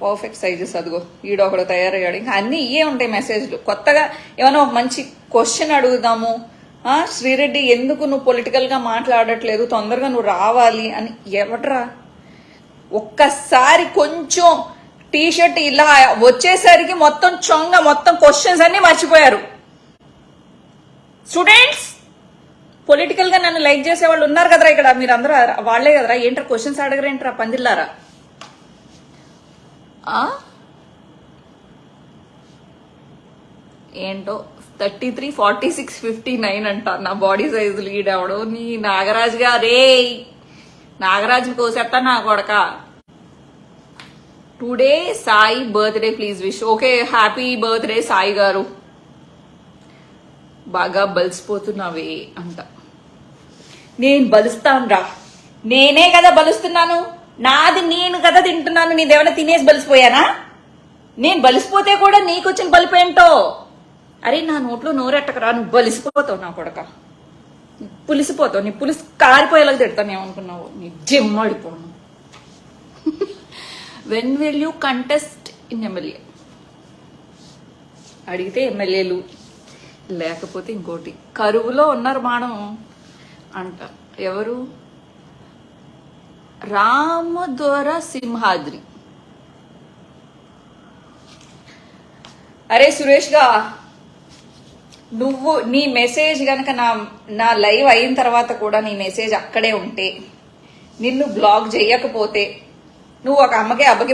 Perfect sizes అదిగో ఈడొకడు తయారయ్యాడు. ఇంకా అన్ని ఇవే ఉంటాయి మెసేజ్లు. కొత్తగా ఏమైనా ఒక మంచి క్వశ్చన్ అడుగుదాము, శ్రీరెడ్డి ఎందుకు నువ్వు పొలిటికల్ గా మాట్లాడట్లేదు, తొందరగా నువ్వు రావాలి అని ఎవడ్రా? ఒక్కసారి కొంచెం టీషర్ట్ ఇలా వచ్చేసరికి మొత్తం చొంగ మొత్తం క్వశ్చన్స్ అన్ని మర్చిపోయారు. స్టూడెంట్స్ పొలిటికల్ గా నన్ను లైక్ చేసే వాళ్ళు ఉన్నారు కదరా ఇక్కడ, మీరు అందరూ వాళ్లే కదరా. ఏంట్రా క్వశ్చన్స్ అడగరేంట్రా పందిల్లారా? ఏంటో 33, 46, 59 అంట నా బాడీ సైజు లీడ్ అవడం. నీ నాగరాజు గారే, నాగరాజు కోసేస్తా నా కొడక. Today Sai birthday, please wish. Okay, happy birthday Sai గారు. బాగా బలిసిపోతున్నావే అంట. నేను బలుస్తాను, నేనే కదా బలుస్తున్నాను, నాది నేను కదా తింటున్నాను. నీదేమైనా తినేసి బలిసిపోయానా? నేను బలిసిపోతే కూడా నీకు వచ్చిన బలిపేంటో. అరే నా నోట్లో నోరెట్టకరా, నువ్వు బలిసిపోతావు నా కొడక, పులిసిపోతావు. నీ పులిసి కారిపోయేలాగా తిడతాను ఏమనుకున్నావు, నీ జిమ్మడిపోను. When will you contest in MLA? అడిగితే ఎమ్మెల్యేలు, లేకపోతే ఇంకోటి. కరువులో ఉన్నారు మాడం అంట. ఎవరు? రామదొర సింహాద్రి. అరే సురేష్ గా, నువ్వు నీ మెసేజ్ గనక నా లైవ్ అయిన తర్వాత కూడా నీ మెసేజ్ అక్కడే ఉంటే, నిన్ను బ్లాక్ చేయకపోతే, నువ్వు ఒక అమ్మకి అబ్బకి